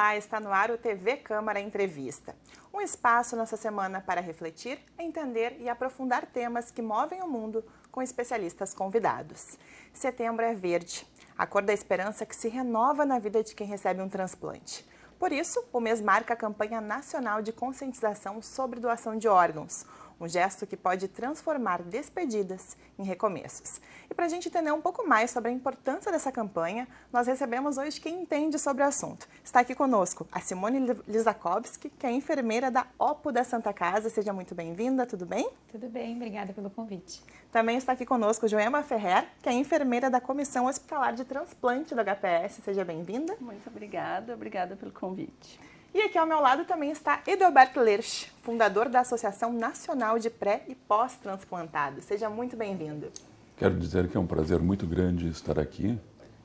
Olá, está no ar o TV Câmara Entrevista. Um espaço nessa semana para refletir, entender e aprofundar temas que movem o mundo com especialistas convidados. Setembro é verde, a cor da esperança que se renova na vida de quem recebe um transplante. Por isso, o mês marca a campanha nacional de conscientização sobre doação de órgãos, um gesto que pode transformar despedidas em recomeços. E para a gente entender um pouco mais sobre a importância dessa campanha, nós recebemos hoje quem entende sobre o assunto. Está aqui conosco a Simone Lizakovski, que é enfermeira da OPO da Santa Casa. Seja muito bem-vinda, tudo bem? Tudo bem, obrigada pelo convite. Também está aqui conosco Joema Ferrer, que é enfermeira da Comissão Hospitalar de Transplante do HPS. Seja bem-vinda. Muito obrigada pelo convite. E aqui ao meu lado também está Edelberto Lerch, fundador da Associação Nacional de Pré- e Pós-Transplantados. Seja muito bem-vindo. Quero dizer que é um prazer muito grande estar aqui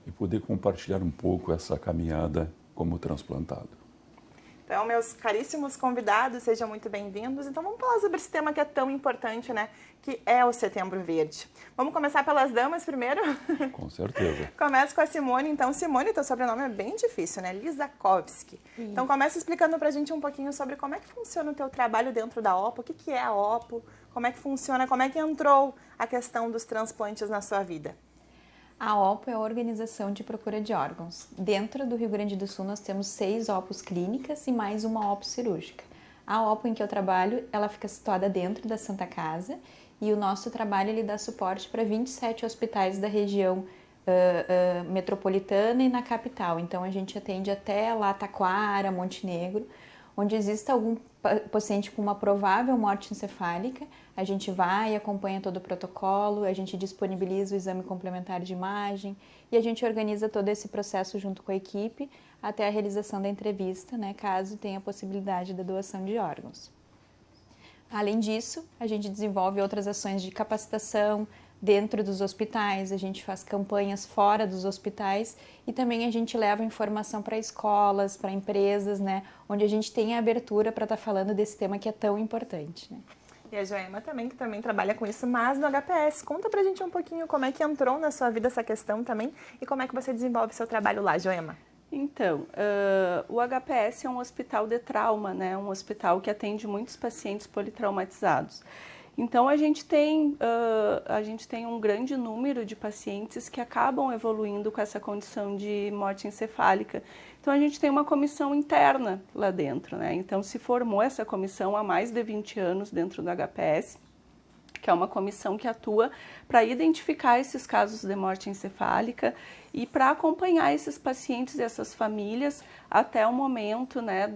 e poder compartilhar um pouco essa caminhada como transplantado. Então, meus caríssimos convidados, sejam muito bem-vindos. Então, vamos falar sobre esse tema que é tão importante, né? Que é o Setembro Verde. Vamos começar pelas damas primeiro? Com certeza. Começo com a Simone. Então, Simone, teu sobrenome é bem difícil, né? Lizakovski. Então, começa explicando pra gente um pouquinho sobre como é que funciona o teu trabalho dentro da OPO, o que é a OPO, como é que funciona, como é que entrou a questão dos transplantes na sua vida. A OPO é a Organização de Procura de Órgãos. Dentro do Rio Grande do Sul, nós temos 6 OPOs clínicas e mais uma OPO cirúrgica. A OPO em que eu trabalho, ela fica situada dentro da Santa Casa e o nosso trabalho ele dá suporte para 27 hospitais da região metropolitana e na capital. Então, a gente atende até lá Taquara, Montenegro, onde existe algum paciente com uma provável morte encefálica, a gente vai e acompanha todo o protocolo, a gente disponibiliza o exame complementar de imagem e a gente organiza todo esse processo junto com a equipe até a realização da entrevista, né, caso tenha a possibilidade da doação de órgãos. Além disso, a gente desenvolve outras ações de capacitação dentro dos hospitais, a gente faz campanhas fora dos hospitais e também a gente leva informação para escolas, para empresas, né, onde a gente tem a abertura para estar falando desse tema que é tão importante, né. E a Joema também, que também trabalha com isso, mas no HPS. Conta pra gente um pouquinho como é que entrou na sua vida essa questão também e como é que você desenvolve seu trabalho lá, Joema. Então, o HPS é um hospital de trauma, né? Um hospital que atende muitos pacientes politraumatizados. Então, a gente tem um grande número de pacientes que acabam evoluindo com essa condição de morte encefálica. Então, a gente tem uma comissão interna lá dentro, né? Então, se formou essa comissão há mais de 20 anos dentro do HPS, que é uma comissão que atua para identificar esses casos de morte encefálica e para acompanhar esses pacientes e essas famílias até o momento, né,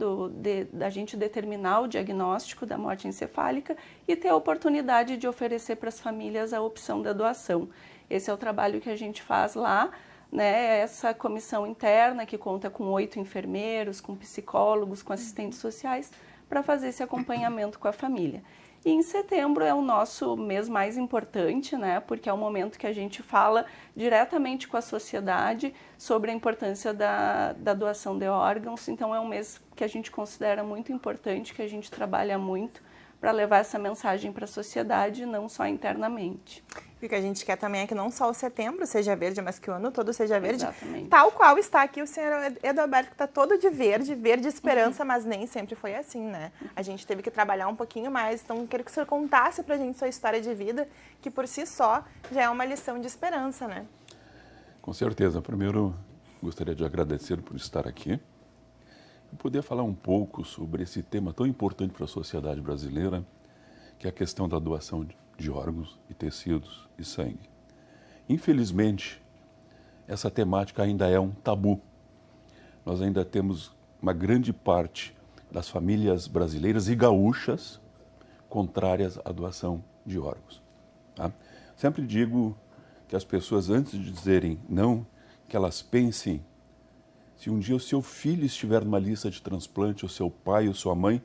da gente determinar o diagnóstico da morte encefálica e ter a oportunidade de oferecer para as famílias a opção da doação. Esse é o trabalho que a gente faz lá, né, essa comissão interna que conta com 8 enfermeiros, com psicólogos, com assistentes sociais, para fazer esse acompanhamento com a família. E em setembro é o nosso mês mais importante, né? Porque é o momento que a gente fala diretamente com a sociedade sobre a importância da doação de órgãos. Então é um mês que a gente considera muito importante, que a gente trabalha muito para levar essa mensagem para a sociedade, não só internamente. E o que a gente quer também é que não só o setembro seja verde, mas que o ano todo seja verde. Exatamente. Tal qual está aqui o senhor Edelberto, que está todo de verde, verde esperança, mas nem sempre foi assim, né? A gente teve que trabalhar um pouquinho mais, então queria que o senhor contasse pra gente sua história de vida, que por si só já é uma lição de esperança, né? Com certeza. Primeiro, gostaria de agradecer por estar aqui e poder falar um pouco sobre esse tema tão importante para a sociedade brasileira, que é a questão da doação de órgãos e tecidos e sangue. Infelizmente, essa temática ainda é um tabu. Nós ainda temos uma grande parte das famílias brasileiras e gaúchas contrárias à doação de órgãos. Tá? Sempre digo que as pessoas, antes de dizerem não, que elas pensem se um dia o seu filho estiver numa lista de transplante, ou seu pai ou sua mãe,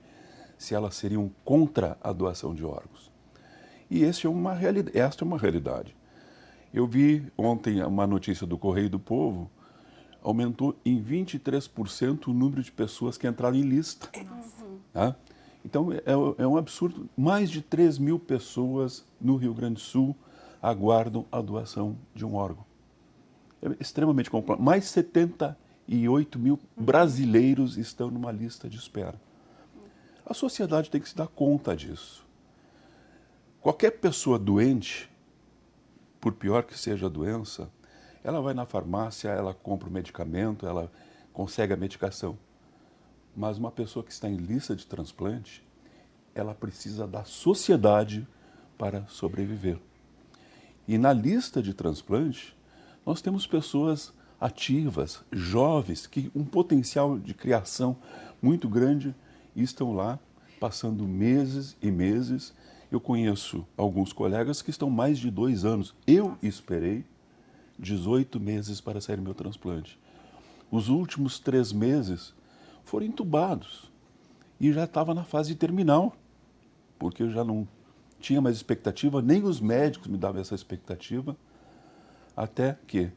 se elas seriam contra a doação de órgãos. E esta é uma realidade. Eu vi ontem uma notícia do Correio do Povo, aumentou em 23% o número de pessoas que entraram em lista. Tá? Então, é um absurdo. Mais de 3 mil pessoas no Rio Grande do Sul aguardam a doação de um órgão. É extremamente complexo. Mais 70 108 mil brasileiros estão numa lista de espera. A sociedade tem que se dar conta disso. Qualquer pessoa doente, por pior que seja a doença, ela vai na farmácia, ela compra o medicamento, ela consegue a medicação. Mas uma pessoa que está em lista de transplante, ela precisa da sociedade para sobreviver. E na lista de transplante, nós temos pessoas ativas, jovens, que um potencial de criação muito grande e estão lá passando meses e meses. Eu conheço alguns colegas que estão mais de 2 anos. Eu esperei 18 meses para sair meu transplante. Os últimos 3 meses foram entubados e já estava na fase terminal, porque eu já não tinha mais expectativa, nem os médicos me davam essa expectativa, até que,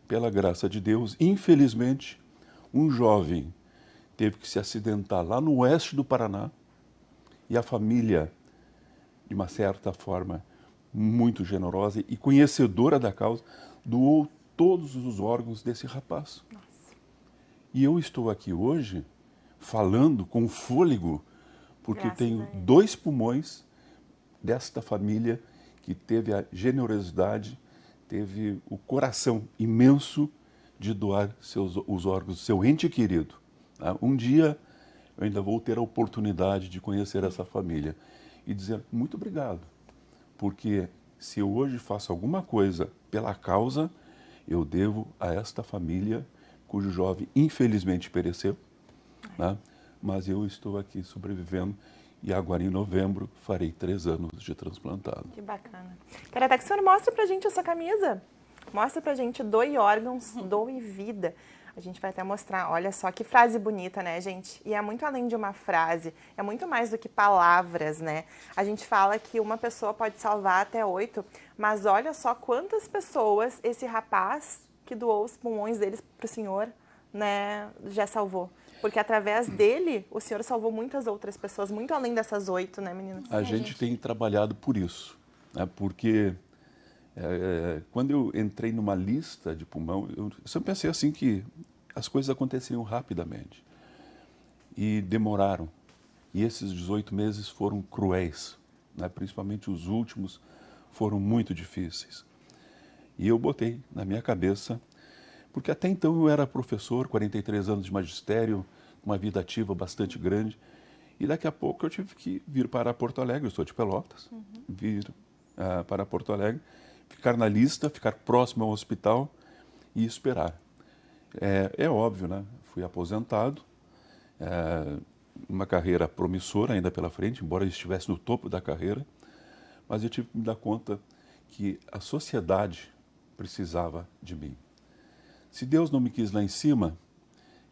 pela graça de Deus, infelizmente, um jovem teve que se acidentar lá no oeste do Paraná e a família, de uma certa forma, muito generosa e conhecedora da causa, doou todos os órgãos desse rapaz. Nossa. E eu estou aqui hoje falando com fôlego, porque eu tenho 2 pulmões desta família que teve a generosidade, teve o coração imenso de doar os órgãos do seu ente querido. Um dia eu ainda vou ter a oportunidade de conhecer essa família e dizer muito obrigado, porque se eu hoje faço alguma coisa pela causa, eu devo a esta família, cujo jovem infelizmente pereceu, né? Mas eu estou aqui sobrevivendo e agora em novembro farei 3 anos de transplantado. Que bacana. Quero até que o senhor mostre pra gente essa camisa. Mostra pra gente Doe Órgãos, Doe Vida. A gente vai até mostrar, olha só que frase bonita, né, gente? E é muito além de uma frase, é muito mais do que palavras, né? A gente fala que uma pessoa pode salvar até 8, mas olha só quantas pessoas esse rapaz que doou os pulmões deles pro senhor, né, já salvou. Porque através dele, o senhor salvou muitas outras pessoas, muito além dessas 8, né, meninas? A gente tem trabalhado por isso, né? Porque quando eu entrei numa lista de pulmão, eu sempre pensei assim que as coisas aconteciam rapidamente e demoraram. E esses 18 meses foram cruéis, né? Principalmente os últimos foram muito difíceis. E eu botei na minha cabeça, porque até então eu era professor, 43 anos de magistério, uma vida ativa bastante grande, e daqui a pouco eu tive que vir para Porto Alegre, eu sou de Pelotas, vir para Porto Alegre, ficar na lista, ficar próximo ao hospital e esperar. É óbvio, né? Fui aposentado, uma carreira promissora ainda pela frente, embora eu estivesse no topo da carreira, mas eu tive que me dar conta que a sociedade precisava de mim. Se Deus não me quis lá em cima,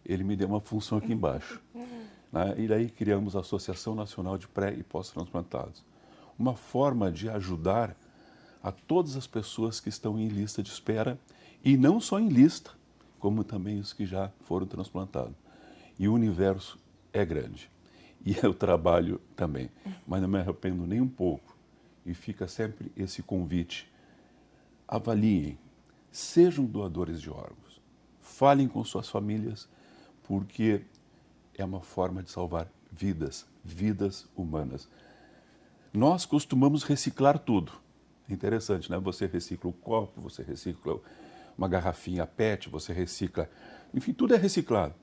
Ele me deu uma função aqui embaixo. Né? E daí criamos a Associação Nacional de Pré- e Pós-Transplantados. Uma forma de ajudar a todas as pessoas que estão em lista de espera, e não só em lista, como também os que já foram transplantados. E o universo é grande. E eu trabalho também, mas não me arrependo nem um pouco. E fica sempre esse convite. Avaliem, sejam doadores de órgãos. Falem com suas famílias, porque é uma forma de salvar vidas, vidas humanas. Nós costumamos reciclar tudo. É interessante, né? Você recicla o copo, você recicla uma garrafinha PET, você recicla... Enfim, tudo é reciclado.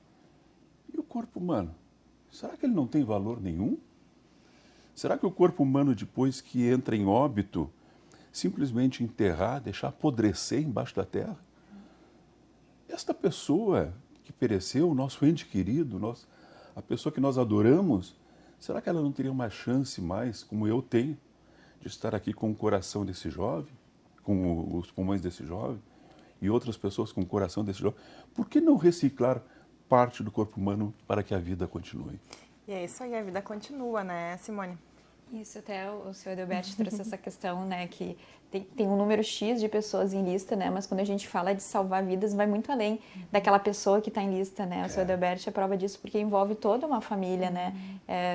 E o corpo humano? Será que ele não tem valor nenhum? Será que o corpo humano, depois que entra em óbito, simplesmente enterrar, deixar apodrecer embaixo da terra? Esta pessoa que pereceu, o nosso ente querido, a pessoa que nós adoramos, será que ela não teria uma chance mais, como eu tenho, de estar aqui com o coração desse jovem, com os pulmões desse jovem, e outras pessoas com o coração desse jovem? Por que não reciclar parte do corpo humano para que a vida continue? E é isso aí, a vida continua, né, Simone? Isso, até o senhor Adelberto trouxe essa questão, né, que tem um número X de pessoas em lista, né, mas quando a gente fala de salvar vidas, vai muito além daquela pessoa que está em lista, né, o senhor Adelberto é prova disso, porque envolve toda uma família, né,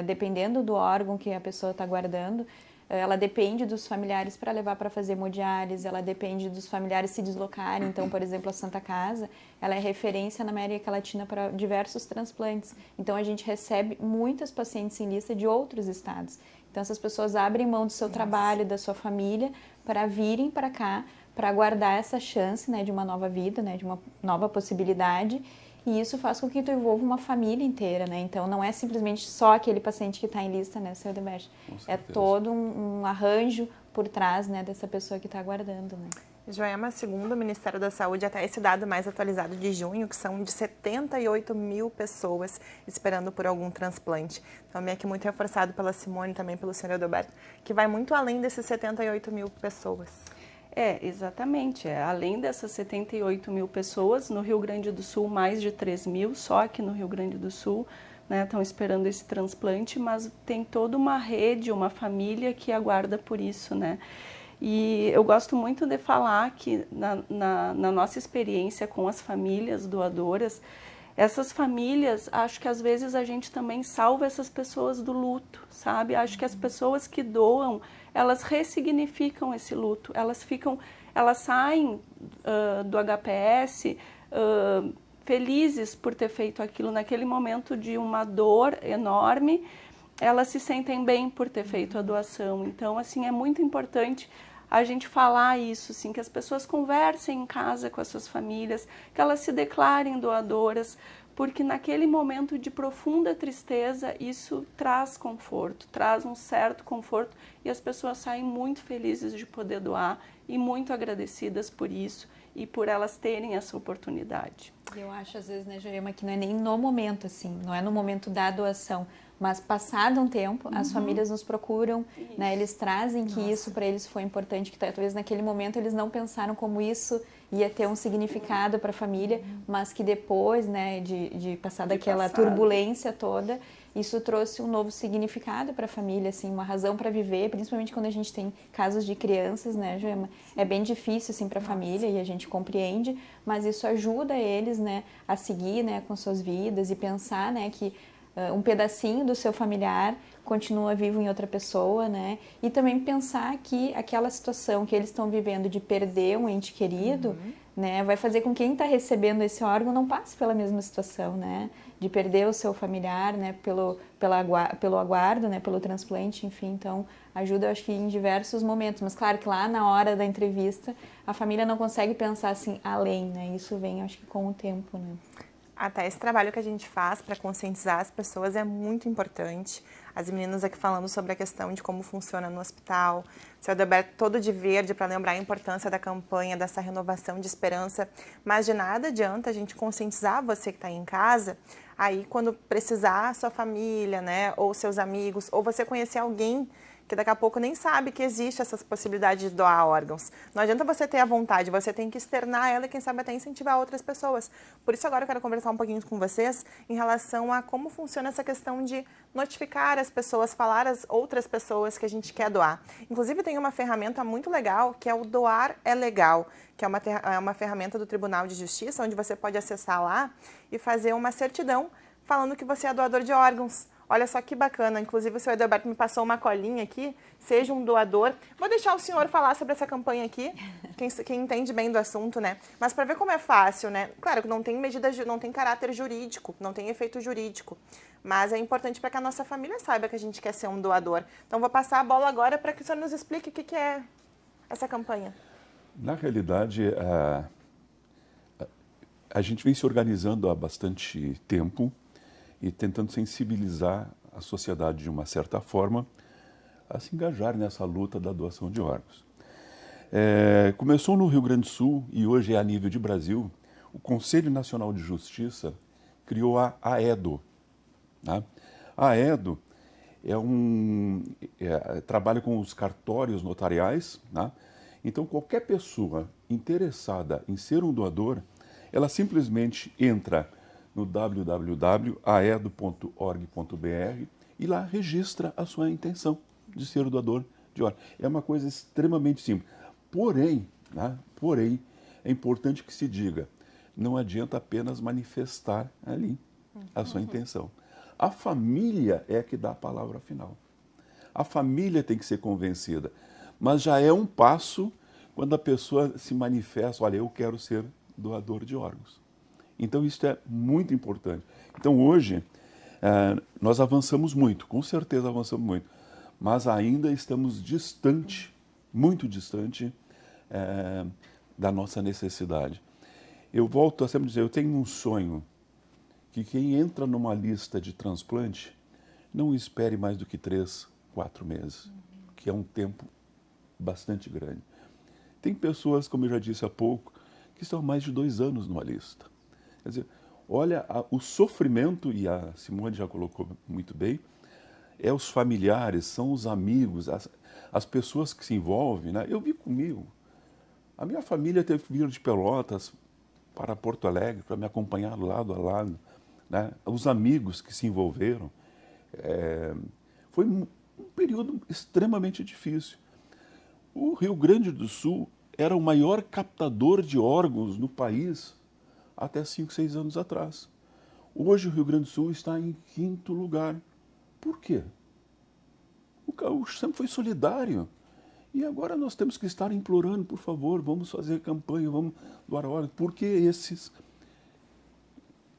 dependendo do órgão que a pessoa está guardando, ela depende dos familiares para levar para fazer hemodiálise, ela depende dos familiares se deslocarem. Então, por exemplo, a Santa Casa, ela é referência na América Latina para diversos transplantes. Então, a gente recebe muitas pacientes em lista de outros estados. Então, essas pessoas abrem mão do seu trabalho, da sua família, para virem para cá, para aguardar essa chance, né, de uma nova vida, né, de uma nova possibilidade. E isso faz com que tu envolva uma família inteira, né? Então, não é simplesmente só aquele paciente que está em lista, né, seu Odebrecht? É todo um arranjo por trás, né, dessa pessoa que está aguardando, né? Joema, segundo o Ministério da Saúde, até esse dado mais atualizado de junho, que são de 78 mil pessoas esperando por algum transplante. Então, é aqui muito reforçado pela Simone e também pelo senhor Adalberto, que vai muito além desses 78 mil pessoas. Exatamente. Além dessas 78 mil pessoas, no Rio Grande do Sul, mais de 3 mil, só aqui no Rio Grande do Sul, né, estão esperando esse transplante, mas tem toda uma rede, uma família que aguarda por isso, né? E eu gosto muito de falar que na nossa experiência com as famílias doadoras, essas famílias, acho que às vezes a gente também salva essas pessoas do luto, sabe? Acho que as pessoas que doam, elas ressignificam esse luto, elas saem do HPS felizes por ter feito aquilo naquele momento de uma dor enorme, elas se sentem bem por ter feito a doação. Então, assim, é muito importante a gente falar isso, assim, que as pessoas conversem em casa com as suas famílias, que elas se declarem doadoras, porque naquele momento de profunda tristeza, isso traz conforto, traz um certo conforto e as pessoas saem muito felizes de poder doar e muito agradecidas por isso e por elas terem essa oportunidade. Eu acho, às vezes, né, Joema, que não é nem no momento, assim, não é no momento da doação, mas passado um tempo, as famílias nos procuram, né, eles trazem que isso para eles foi importante, que talvez naquele momento eles não pensaram como isso ia ter um significado para a família, mas que depois, né, de passar daquela turbulência toda, isso trouxe um novo significado para a família, assim, uma razão para viver, principalmente quando a gente tem casos de crianças, né, Joema? É bem difícil, assim, para a família e a gente compreende, mas isso ajuda eles, né, a seguir, né, com suas vidas e pensar, né, que um pedacinho do seu familiar continua vivo em outra pessoa, né? E também pensar que aquela situação que eles estão vivendo de perder um ente querido, né, vai fazer com que quem está recebendo esse órgão não passe pela mesma situação, né? De perder o seu familiar, né, pelo aguardo, né, pelo transplante, enfim. Então, ajuda, eu acho que em diversos momentos. Mas, claro que lá na hora da entrevista, a família não consegue pensar assim além, né? Isso vem, acho que com o tempo, né? Até esse trabalho que a gente faz para conscientizar as pessoas é muito importante. As meninas aqui falando sobre a questão de como funciona no hospital, o seu Adalberto todo de verde para lembrar a importância da campanha, dessa renovação de esperança. Mas de nada adianta a gente conscientizar você que está aí em casa, aí quando precisar a sua família, né, ou seus amigos, ou você conhecer alguém que daqui a pouco nem sabe que existe essa possibilidade de doar órgãos. Não adianta você ter a vontade, você tem que externar ela e quem sabe até incentivar outras pessoas. Por isso agora eu quero conversar um pouquinho com vocês em relação a como funciona essa questão de notificar as pessoas, falar às outras pessoas que a gente quer doar. Inclusive tem uma ferramenta muito legal que é o Doar é Legal, que é uma ferramenta do Tribunal de Justiça, onde você pode acessar lá e fazer uma certidão falando que você é doador de órgãos. Olha só que bacana, inclusive o senhor Adalberto me passou uma colinha aqui, seja um doador. Vou deixar o senhor falar sobre essa campanha aqui, quem entende bem do assunto, né? Mas para ver como é fácil, né? Claro que não tem não tem caráter jurídico, não tem efeito jurídico, mas é importante para que a nossa família saiba que a gente quer ser um doador. Então vou passar a bola agora para que o senhor nos explique o que é essa campanha. Na realidade, a gente vem se organizando há bastante tempo e tentando sensibilizar a sociedade de uma certa forma a se engajar nessa luta da doação de órgãos. Começou no Rio Grande do Sul e hoje é a nível de Brasil. O Conselho Nacional de Justiça criou a AEDO. Né? A AEDO trabalha com os cartórios notariais. Né? Então, qualquer pessoa interessada em ser um doador, ela simplesmente entra no www.aedo.org.br e lá registra a sua intenção de ser o doador de órgãos. É uma coisa extremamente simples. Porém, é importante que se diga, não adianta apenas manifestar ali a sua intenção. A família é que dá a palavra final. A família tem que ser convencida. Mas já é um passo quando a pessoa se manifesta, olha, eu quero ser doador de órgãos. Então isso é muito importante. Então hoje nós avançamos muito, com certeza avançamos muito, mas ainda estamos distante, muito distante da nossa necessidade. Eu volto a sempre dizer, eu tenho um sonho que quem entra numa lista de transplante não espere mais do que 3, 4 meses, que é um tempo bastante grande. Tem pessoas, como eu já disse há pouco, que estão há mais de 2 anos numa lista. Quer dizer, olha o sofrimento, e a Simone já colocou muito bem, é os familiares, são os amigos, as pessoas que se envolvem, né? Eu vi comigo, a minha família teve que vir de Pelotas para Porto Alegre para me acompanhar lado a lado, né? Os amigos que se envolveram, foi um período extremamente difícil. O Rio Grande do Sul era o maior captador de órgãos no país até 5, 6 anos atrás. Hoje o Rio Grande do Sul está em 5º lugar. Por quê? O Gaúcho sempre foi solidário. E agora nós temos que estar implorando, por favor, vamos fazer campanha, vamos doar órgãos. Por que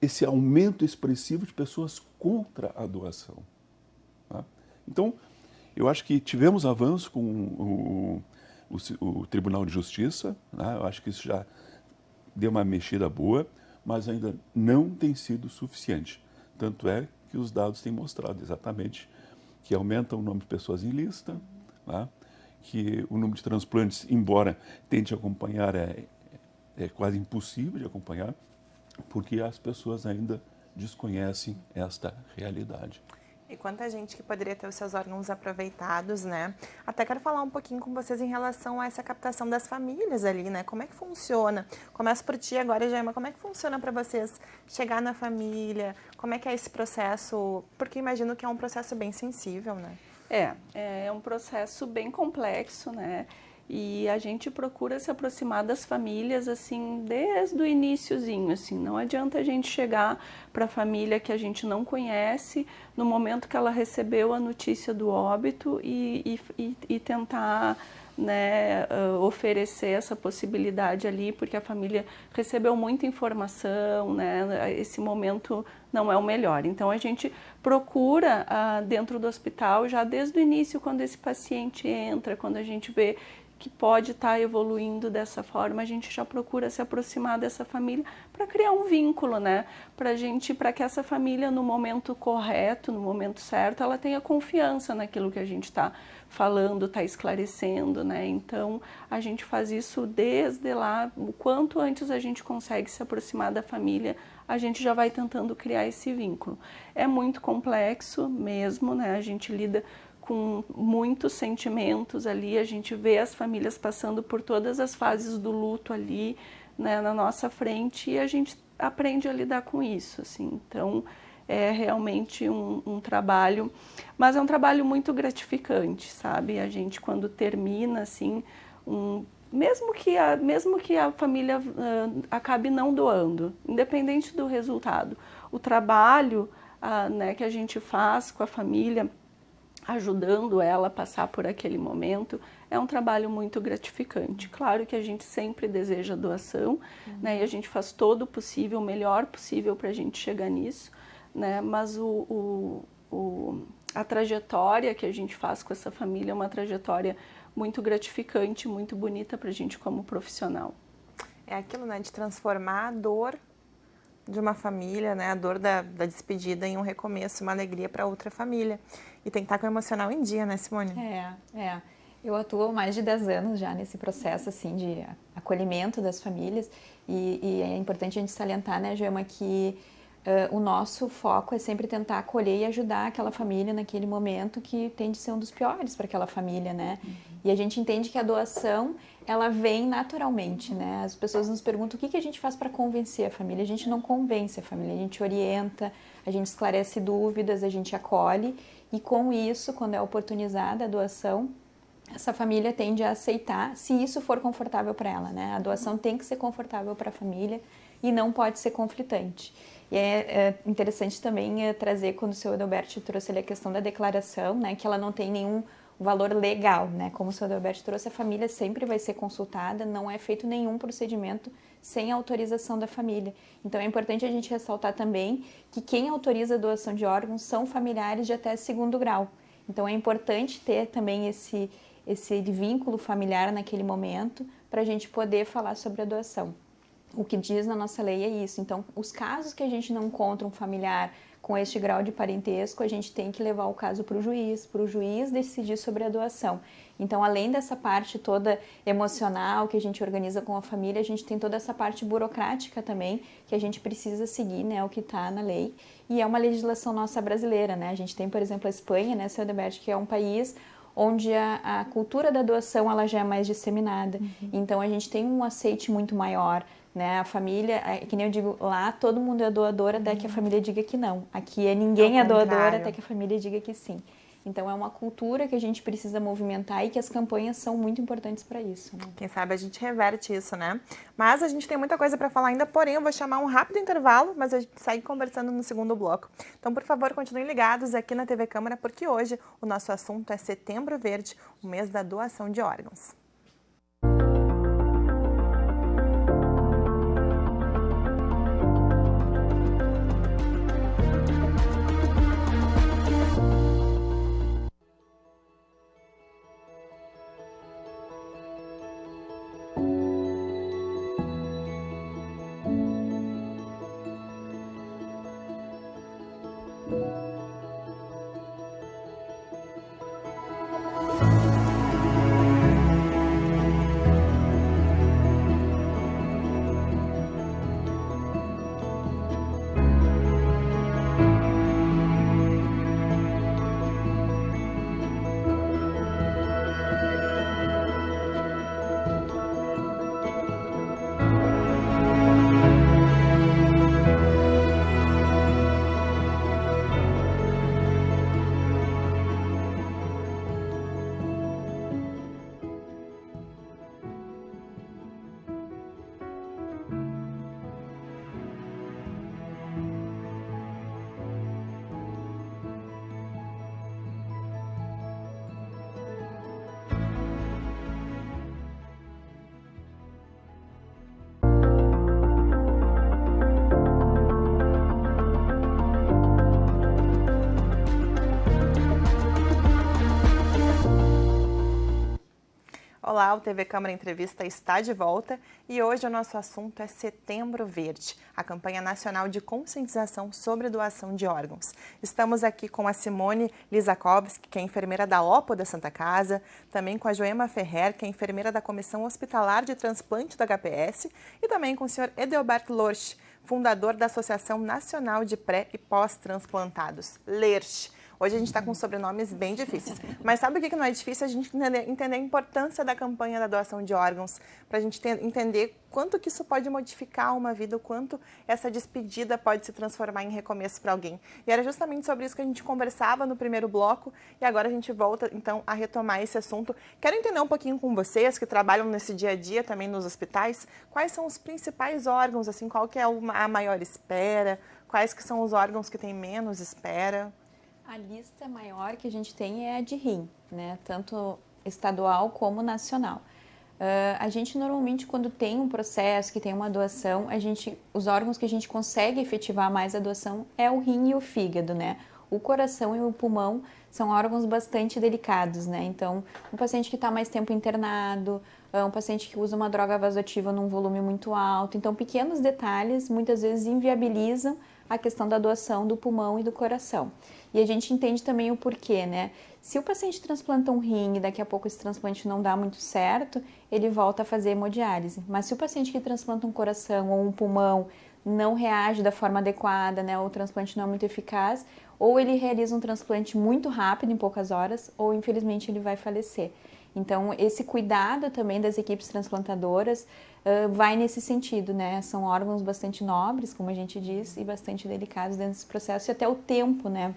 esse aumento expressivo de pessoas contra a doação? Tá? Então, eu acho que tivemos avanço com o Tribunal de Justiça, né? Eu acho que isso já deu uma mexida boa, mas ainda não tem sido suficiente. Tanto é que os dados têm mostrado exatamente que aumenta o número de pessoas em lista, né? Que o número de transplantes, embora tente acompanhar, é quase impossível de acompanhar, porque as pessoas ainda desconhecem esta realidade. E quanta gente que poderia ter os seus órgãos aproveitados, né? Até quero falar um pouquinho com vocês em relação a essa captação das famílias ali, né? Como é que funciona? Começo por ti agora, Gemma. Como é que funciona para vocês chegar na família? Como é que é esse processo? Porque imagino que é um processo bem sensível, né? É um processo bem complexo, né? E a gente procura se aproximar das famílias, assim, desde o iniciozinho, assim. Não adianta a gente chegar para a família que a gente não conhece no momento que ela recebeu a notícia do óbito e tentar, né, oferecer essa possibilidade ali, porque a família recebeu muita informação, né? Esse momento não é o melhor. Então, a gente procura dentro do hospital, já desde o início, quando esse paciente entra, quando a gente vê que pode estar evoluindo dessa forma, a gente já procura se aproximar dessa família para criar um vínculo, né? Para que essa família, no momento correto, no momento certo, ela tenha confiança naquilo que a gente está falando, está esclarecendo, né? Então, a gente faz isso desde lá, o quanto antes a gente consegue se aproximar da família, a gente já vai tentando criar esse vínculo. É muito complexo mesmo, né? A gente lida com muitos sentimentos ali, a gente vê as famílias passando por todas as fases do luto ali, né, na nossa frente, e a gente aprende a lidar com isso, assim. Então, é realmente um trabalho, mas é um trabalho muito gratificante, sabe? A gente, quando termina, assim, mesmo que a família acabe não doando, independente do resultado, o trabalho né, que a gente faz com a família, ajudando ela a passar por aquele momento, é um trabalho muito gratificante. Claro que a gente sempre deseja doação, né, e a gente faz todo o possível, o melhor possível para a gente chegar nisso, né, mas a trajetória que a gente faz com essa família é uma trajetória muito gratificante, muito bonita para a gente como profissional. É aquilo, né, de transformar a dor de uma família, né, a dor da despedida em um recomeço, uma alegria para outra família. E tem que estar com o emocional em dia, né, Simone? Eu atuo há mais de 10 anos já nesse processo, assim, de acolhimento das famílias e é importante a gente salientar, né, Gemma, que o nosso foco é sempre tentar acolher e ajudar aquela família naquele momento que tem de ser um dos piores para aquela família, né? E a gente entende que a doação, ela vem naturalmente, né? As pessoas nos perguntam o que a gente faz para convencer a família. A gente não convence a família, a gente orienta, a gente esclarece dúvidas, a gente acolhe e com isso, quando é oportunizada a doação, essa família tende a aceitar se isso for confortável para ela, né? A doação tem que ser confortável para a família e não pode ser conflitante. E é interessante também trazer, quando o seu Adalberto trouxe ali a questão da declaração, né, que ela não tem nenhum valor legal, né? Como o seu Adalberto trouxe, a família sempre vai ser consultada, não é feito nenhum procedimento sem autorização da família. Então é importante a gente ressaltar também que quem autoriza a doação de órgãos são familiares de até 2º grau. Então é importante ter também esse vínculo familiar naquele momento para a gente poder falar sobre a doação. O que diz na nossa lei é isso. Então, os casos que a gente não encontra um familiar com este grau de parentesco, a gente tem que levar o caso para o juiz decidir sobre a doação. Então, além dessa parte toda emocional que a gente organiza com a família, a gente tem toda essa parte burocrática também, que a gente precisa seguir, né, o que está na lei. E é uma legislação nossa brasileira, né? A gente tem, por exemplo, a Espanha, né, seu Adalberto, que é um país onde a cultura da doação ela já é mais disseminada. Então, a gente tem um aceite muito maior, né? A família, que nem eu digo, lá todo mundo é doador até que a família diga que não. Aqui ninguém é doador até que a família diga que sim. Então é uma cultura que a gente precisa movimentar e que as campanhas são muito importantes para isso, né? Quem sabe a gente reverte isso, né? Mas a gente tem muita coisa para falar ainda, porém eu vou chamar um rápido intervalo, mas a gente segue conversando no segundo bloco. Então, por favor, continuem ligados aqui na TV Câmara, porque hoje o nosso assunto é Setembro Verde, o mês da doação de órgãos. Olá, o TV Câmara Entrevista está de volta e hoje o nosso assunto é Setembro Verde, a campanha nacional de conscientização sobre doação de órgãos. Estamos aqui com a Simone Lizakovski, que é enfermeira da OPO da Santa Casa, também com a Joema Ferrer, que é enfermeira da Comissão Hospitalar de Transplante da HPS, e também com o senhor Edelberto Lorsch, fundador da Associação Nacional de Pré- e Pós-Transplantados, LERSH. Hoje a gente está com sobrenomes bem difíceis. Mas sabe o que não é difícil? A gente entender a importância da campanha da doação de órgãos, para a gente entender quanto que isso pode modificar uma vida, o quanto essa despedida pode se transformar em recomeço para alguém. E era justamente sobre isso que a gente conversava no primeiro bloco, e agora a gente volta, então, a retomar esse assunto. Quero entender um pouquinho com vocês, que trabalham nesse dia a dia também nos hospitais, quais são os principais órgãos, assim, qual que é a maior espera, quais que são os órgãos que têm menos espera. A lista maior que a gente tem é a de rim, né? Tanto estadual como nacional. A gente normalmente, quando tem um processo, que tem uma doação, os órgãos que a gente consegue efetivar mais a doação é o rim e o fígado, né? O coração e o pulmão são órgãos bastante delicados, né? Então, um paciente que está mais tempo internado, um paciente que usa uma droga vasoativa num volume muito alto. Então, pequenos detalhes muitas vezes inviabilizam a questão da doação do pulmão e do coração. E a gente entende também o porquê, né? Se o paciente transplanta um rim e daqui a pouco esse transplante não dá muito certo, ele volta a fazer hemodiálise. Mas se o paciente que transplanta um coração ou um pulmão não reage da forma adequada, né, ou o transplante não é muito eficaz, ou ele realiza um transplante muito rápido, em poucas horas, ou infelizmente ele vai falecer. Então, esse cuidado também das equipes transplantadoras vai nesse sentido, né? São órgãos bastante nobres, como a gente diz, e bastante delicados dentro desse processo, e até o tempo, né?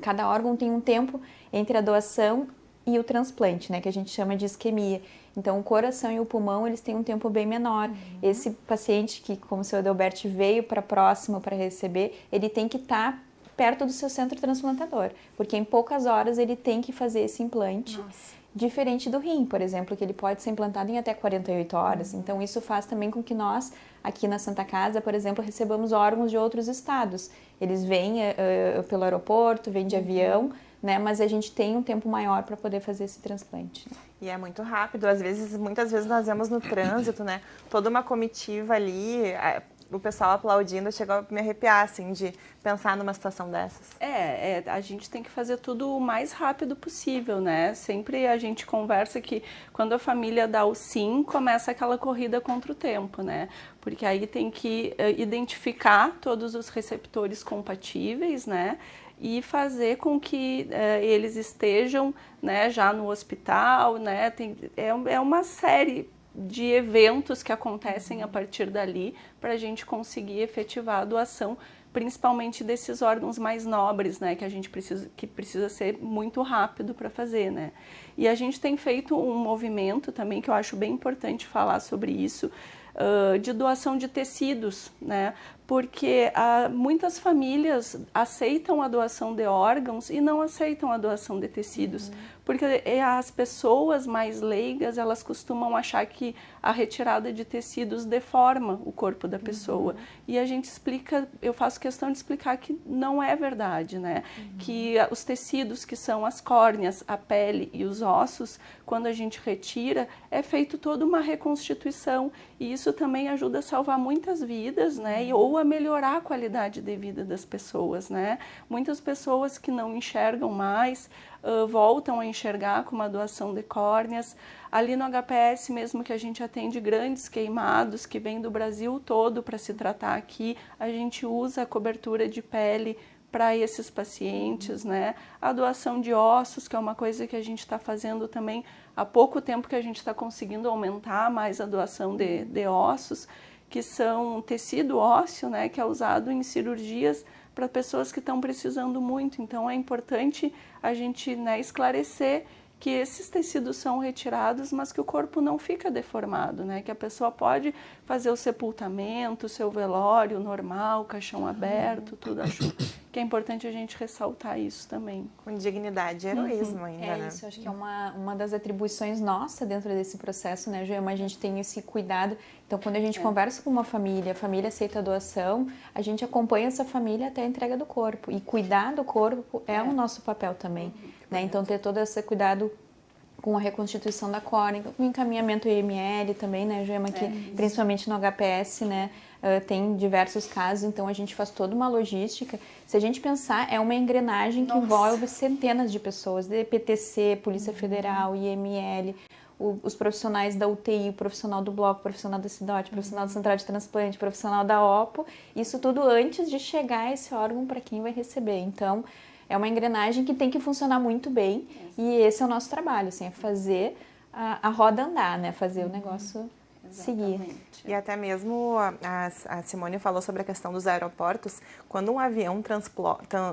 Cada órgão tem um tempo entre a doação e o transplante, né, que a gente chama de isquemia. Então, o coração e o pulmão, eles têm um tempo bem menor. Esse paciente que, como o seu Adelberto, veio para próximo para receber, ele tem que estar perto do seu centro transplantador, porque em poucas horas ele tem que fazer esse implante. Nossa. Diferente do rim, por exemplo, que ele pode ser implantado em até 48 horas. Então, isso faz também com que nós, aqui na Santa Casa, por exemplo, recebamos órgãos de outros estados. Eles vêm pelo aeroporto, vêm de avião, né? Mas a gente tem um tempo maior para poder fazer esse transplante. E é muito rápido, muitas vezes nós vemos no trânsito, né? Toda uma comitiva ali, o pessoal aplaudindo, chegou a me arrepiar, assim, de pensar numa situação dessas. A gente tem que fazer tudo o mais rápido possível, né? Sempre a gente conversa que quando a família dá o sim, começa aquela corrida contra o tempo, né? Porque aí tem que identificar todos os receptores compatíveis, né? E fazer com que eles estejam, né, já no hospital, né? É uma série de eventos que acontecem a partir dali para a gente conseguir efetivar a doação, principalmente desses órgãos mais nobres, né, que precisa ser muito rápido para fazer, né. E a gente tem feito um movimento também que eu acho bem importante falar sobre isso, de doação de tecidos, né, porque muitas famílias aceitam a doação de órgãos e não aceitam a doação de tecidos, porque as pessoas mais leigas, elas costumam achar que a retirada de tecidos deforma o corpo da pessoa. E a gente explica, eu faço questão de explicar que não é verdade, né? Que os tecidos, que são as córneas, a pele e os ossos, quando a gente retira, é feito toda uma reconstituição, e isso também ajuda a salvar muitas vidas, né? Ou a melhorar a qualidade de vida das pessoas, né? Muitas pessoas que não enxergam mais, voltam a enxergar com uma doação de córneas. Ali no HPS mesmo, que a gente atende grandes queimados que vêm do Brasil todo para se tratar aqui, a gente usa a cobertura de pele para esses pacientes, né? A doação de ossos, que é uma coisa que a gente está fazendo também há pouco tempo, que a gente está conseguindo aumentar mais a doação de ossos, que são tecido ósseo, né? Que é usado em cirurgias para pessoas que estão precisando muito. Então é importante a gente, né, esclarecer que esses tecidos são retirados, mas que o corpo não fica deformado, né? Que a pessoa pode fazer o sepultamento, o seu velório normal, caixão aberto, tudo. Acho que é importante a gente ressaltar isso também. Com dignidade e heroísmo ainda, né? Isso, acho que é uma das atribuições nossa dentro desse processo, né, Joelma? A gente tem esse cuidado. Então, quando a gente conversa com uma família, a família aceita a doação, a gente acompanha essa família até a entrega do corpo. E cuidar do corpo é o nosso papel também, né? Então, ter todo esse cuidado com a reconstituição da córnea, com o encaminhamento IML também, né, Joelma? Que principalmente no HPS, né, tem diversos casos, então a gente faz toda uma logística. Se a gente pensar, é uma engrenagem que envolve centenas de pessoas, de PTC, Polícia Federal, IML, os profissionais da UTI, o profissional do bloco, o profissional da CIDOT, o profissional da Central de Transplante, o profissional da OPO, isso tudo antes de chegar esse órgão para quem vai receber. Então, é uma engrenagem que tem que funcionar muito bem, e esse é o nosso trabalho, assim, é fazer a roda andar, né? Fazer o negócio seguir. E até mesmo a Simone falou sobre a questão dos aeroportos. Quando um avião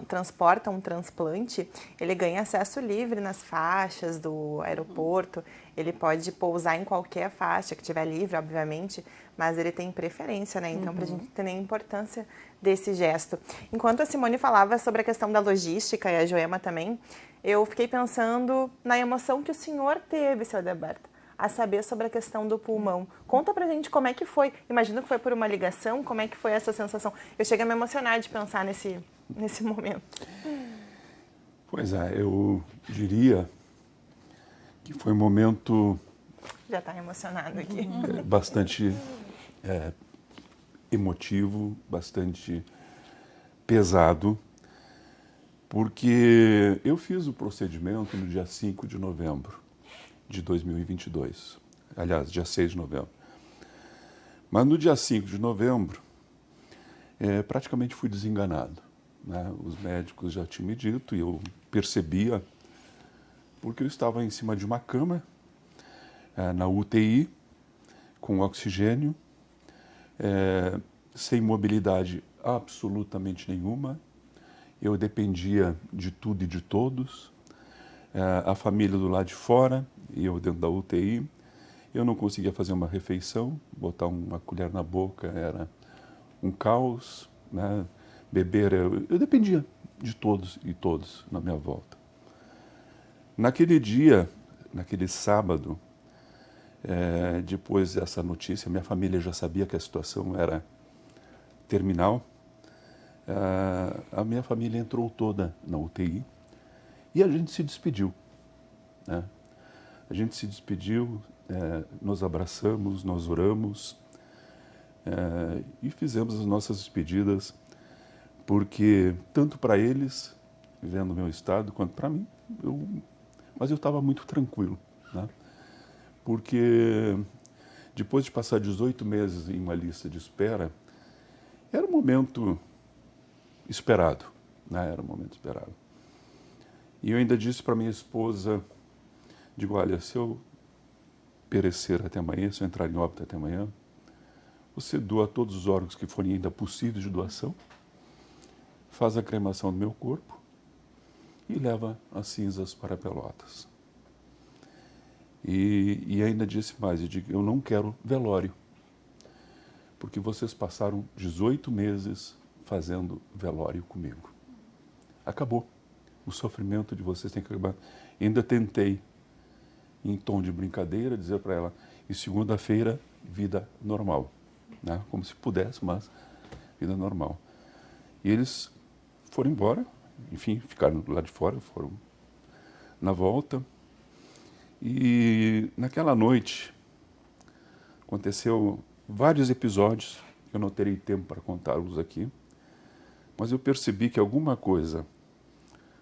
transporta um transplante, ele ganha acesso livre nas faixas do aeroporto. Ele pode pousar em qualquer faixa que tiver livre, obviamente, mas ele tem preferência, né? Então, para a gente entender a importância desse gesto. Enquanto a Simone falava sobre a questão da logística, e a Joelma também, eu fiquei pensando na emoção que o senhor teve, seu Adelberto, a saber sobre a questão do pulmão. Conta pra gente como é que foi. Imagino que foi por uma ligação, como é que foi essa sensação? Eu cheguei a me emocionar de pensar nesse momento. Pois é, eu diria que foi um momento... Já está emocionado aqui. Bastante emotivo, bastante pesado, porque eu fiz o procedimento no dia 5 de novembro de 2022. Aliás, dia 6 de novembro. Mas no dia 5 de novembro, praticamente fui desenganado, né? Os médicos já tinham me dito e eu percebia, porque eu estava em cima de uma cama, na UTI, com oxigênio, sem mobilidade absolutamente nenhuma. Eu dependia de tudo e de todos. A família do lado de fora e eu dentro da UTI. Eu não conseguia fazer uma refeição, botar uma colher na boca era um caos, né? Beber, eu dependia de todos e todos na minha volta. Naquele dia, naquele sábado, depois dessa notícia, minha família já sabia que a situação era terminal. A minha família entrou toda na UTI e a gente se despediu, né? A gente se despediu, nos abraçamos, nós oramos e fizemos as nossas despedidas, porque tanto para eles, vendo o meu estado, quanto para mim, mas eu estava muito tranquilo, né? Porque depois de passar 18 meses em uma lista de espera, era um momento esperado, né? Era um momento esperado. E eu ainda disse para minha esposa, digo, olha, se eu perecer até amanhã, se eu entrar em óbito até amanhã, você doa todos os órgãos que forem ainda possíveis de doação, faz a cremação do meu corpo e leva as cinzas para Pelotas. E ainda disse mais, eu digo, eu não quero velório, porque vocês passaram 18 meses fazendo velório comigo. Acabou. O sofrimento de vocês tem que acabar. Ainda tentei, em tom de brincadeira, dizer para ela, e segunda-feira, vida normal, né? Como se pudesse, mas vida normal. E eles foram embora, enfim, ficaram do lado de fora, foram na volta. E naquela noite aconteceu vários episódios, eu não terei tempo para contá-los aqui, mas eu percebi que alguma coisa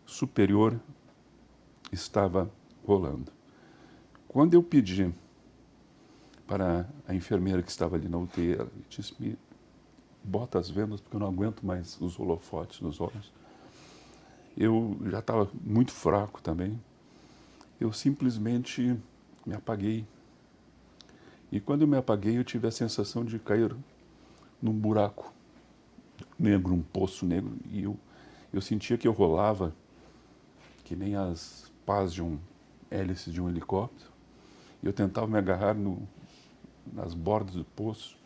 superior estava rolando. Quando eu pedi para a enfermeira que estava ali na UTI, ela disse, me bota as vendas porque eu não aguento mais os holofotes nos olhos. Eu já estava muito fraco também. Eu simplesmente me apaguei. E quando eu me apaguei, eu tive a sensação de cair num buraco negro, um poço negro. E eu sentia que eu rolava que nem as pás de hélice de um helicóptero. Eu tentava me agarrar nas bordas do poço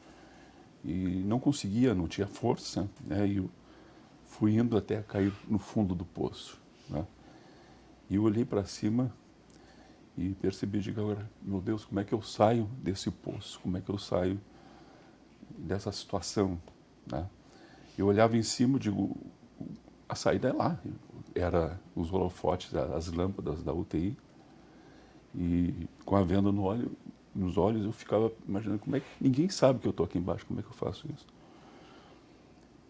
e não conseguia, não tinha força, né? E eu fui indo até cair no fundo do poço, né? E eu olhei para cima e percebi, digo, agora, meu Deus, como é que eu saio desse poço? Como é que eu saio dessa situação, né? Eu olhava em cima, digo, a saída é lá. Era os holofotes, as lâmpadas da UTI. E com a venda nos olhos, eu ficava imaginando como é que ninguém sabe que eu estou aqui embaixo, como é que eu faço isso?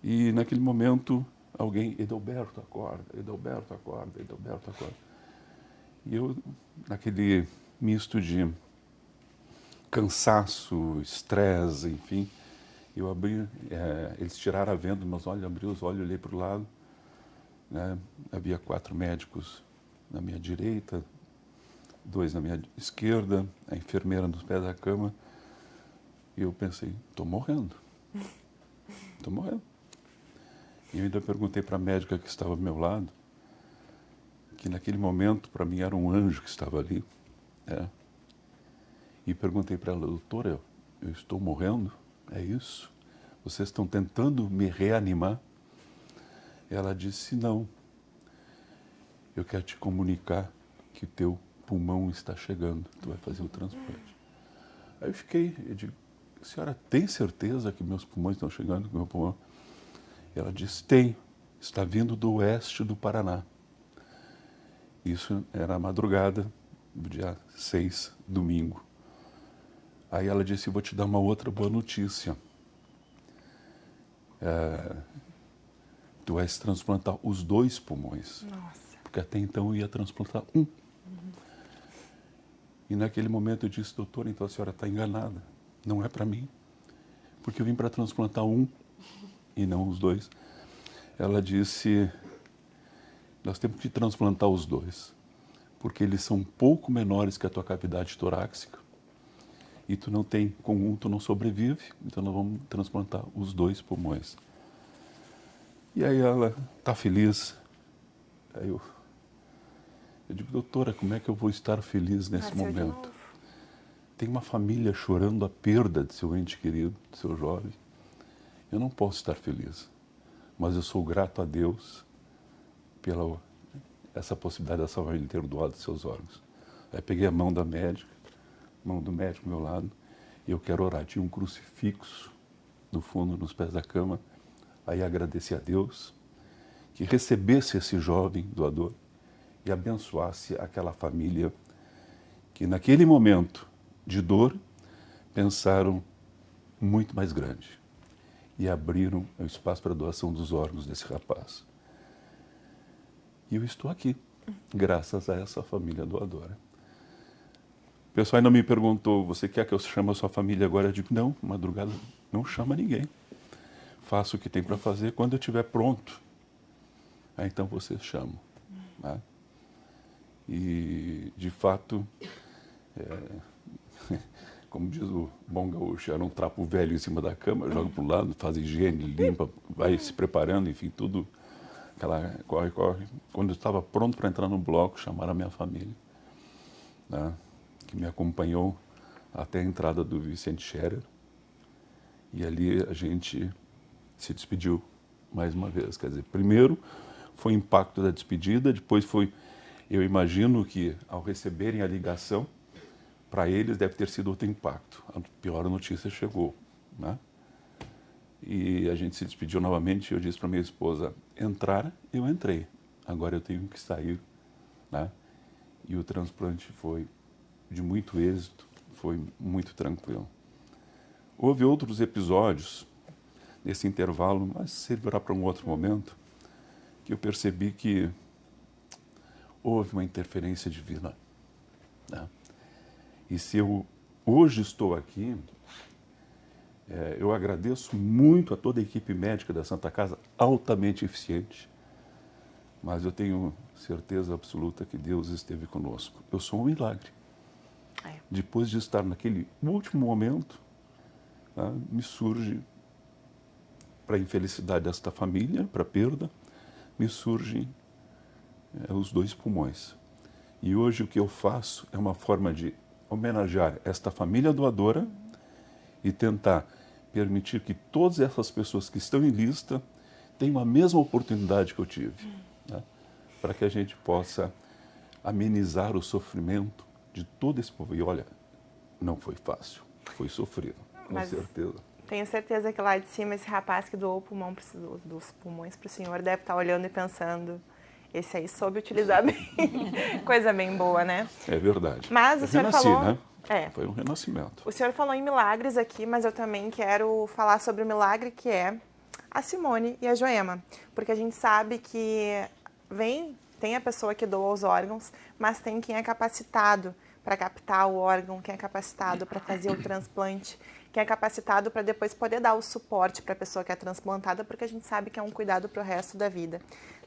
E naquele momento, alguém, Edalberto, acorda, Edalberto, acorda, Edalberto, acorda. E eu, naquele misto de cansaço, estresse, enfim, eu abri, eles tiraram a venda dos meus olhos, abri os olhos, olhei para o lado, né? Havia 4 médicos na minha direita, 2 na minha esquerda, a enfermeira nos pés da cama, e eu pensei, estou morrendo. Estou morrendo. E eu ainda perguntei para a médica que estava ao meu lado, que naquele momento, para mim, era um anjo que estava ali, né? E perguntei para ela, doutora, eu estou morrendo? É isso? Vocês estão tentando me reanimar? Ela disse, não, eu quero te comunicar que o teu pulmão está chegando, tu vai fazer o transplante. Aí eu digo, a senhora tem certeza que meus pulmões estão chegando, que meu pulmão? Ela disse, tem, está vindo do oeste do Paraná. Isso era a madrugada do dia 6, domingo. Aí ela disse, vou te dar uma outra boa notícia. Tu vais transplantar os 2 pulmões. Nossa. Porque até então eu ia transplantar um. E naquele momento eu disse, doutora, então a senhora está enganada. Não é para mim. Porque eu vim para transplantar um e não os 2. Ela disse, nós temos que transplantar os 2. Porque eles são um pouco menores que a tua cavidade torácica. E tu não tem, com um tu não sobrevive. Então nós vamos transplantar os 2 pulmões. E aí ela está feliz. Aí eu Eu digo, doutora, como é que eu vou estar feliz nesse momento? Tem uma família chorando a perda de seu ente querido, de seu jovem. Eu não posso estar feliz, mas eu sou grato a Deus pela essa possibilidade dessa família ter doado seus órgãos. Aí peguei a mão da médica, mão do médico ao meu lado, e eu quero orar. Tinha um crucifixo no fundo, nos pés da cama. Aí agradeci a Deus que recebesse esse jovem doador e abençoasse aquela família que naquele momento de dor pensaram muito mais grande e abriram o espaço para a doação dos órgãos desse rapaz. E eu estou aqui, graças a essa família doadora. O pessoal ainda me perguntou, você quer que eu chame a sua família agora? Eu digo, não, madrugada não chama ninguém. Faço o que tem para fazer, quando eu estiver pronto, aí então vocês chamam. Né? E, de fato, como diz o bom gaúcho, era um trapo velho em cima da cama, joga para o lado, faz higiene, limpa, vai se preparando, enfim, tudo, aquela corre. Quando eu estava pronto para entrar no bloco, chamaram a minha família, né, que me acompanhou até a entrada do Vicente Scherer, e ali a gente se despediu mais uma vez. Quer dizer, primeiro foi o impacto da despedida, depois foi, eu imagino que ao receberem a ligação, para eles deve ter sido outro impacto. A pior notícia chegou, né? E a gente se despediu novamente e eu disse para minha esposa, entrar, eu entrei. Agora eu tenho que sair, né? E o transplante foi de muito êxito, foi muito tranquilo. Houve outros episódios nesse intervalo, mas servirá para um outro momento, que eu percebi que houve uma interferência divina, né? E se eu hoje estou aqui, eu agradeço muito a toda a equipe médica da Santa Casa, altamente eficiente, mas eu tenho certeza absoluta que Deus esteve conosco. Eu sou um milagre. Depois de estar naquele último momento, me surge, para a infelicidade desta família, para a perda, me surgem os 2 pulmões. E hoje o que eu faço é uma forma de homenagear esta família doadora e tentar permitir que todas essas pessoas que estão em lista tenham a mesma oportunidade que eu tive, né? Para que a gente possa amenizar o sofrimento de todo esse povo. E olha, não foi fácil, foi sofrido, com certeza. Tenho certeza que lá de cima esse rapaz que doou o pulmão dos pulmões para o senhor deve estar olhando e pensando, esse aí soube utilizar bem. Coisa bem boa, né? É verdade. Mas o senhor falou... né? Foi um renascimento. O senhor falou em milagres aqui, mas eu também quero falar sobre o milagre que é a Simone e a Joema. Porque a gente sabe que tem a pessoa que doa os órgãos, mas tem quem é capacitado para captar o órgão, quem é capacitado para fazer o transplante, quem é capacitado para depois poder dar o suporte para a pessoa que é transplantada, porque a gente sabe que é um cuidado para o resto da vida.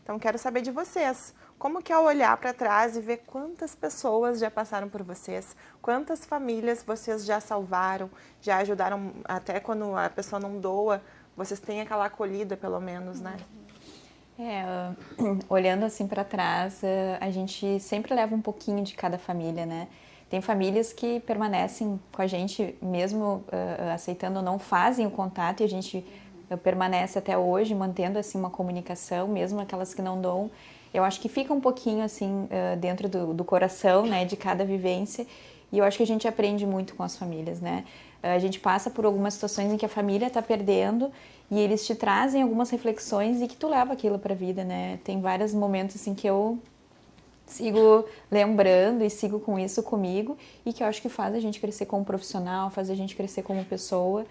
Então, quero saber de vocês, como que é olhar para trás e ver quantas pessoas já passaram por vocês, quantas famílias vocês já salvaram, já ajudaram, até quando a pessoa não doa, vocês têm aquela acolhida, pelo menos, né? Olhando assim para trás, a gente sempre leva um pouquinho de cada família, né? Tem famílias que permanecem com a gente, mesmo aceitando ou não, fazem o contato e a gente permanece até hoje, mantendo assim uma comunicação, mesmo aquelas que não doam. Eu acho que fica um pouquinho assim dentro do coração, né, de cada vivência, e eu acho que a gente aprende muito com as famílias, né? A gente passa por algumas situações em que a família está perdendo e eles te trazem algumas reflexões e que tu leva aquilo para a vida, né? Tem vários momentos assim que eu sigo lembrando e sigo com isso comigo e que eu acho que faz a gente crescer como profissional, faz a gente crescer como pessoa.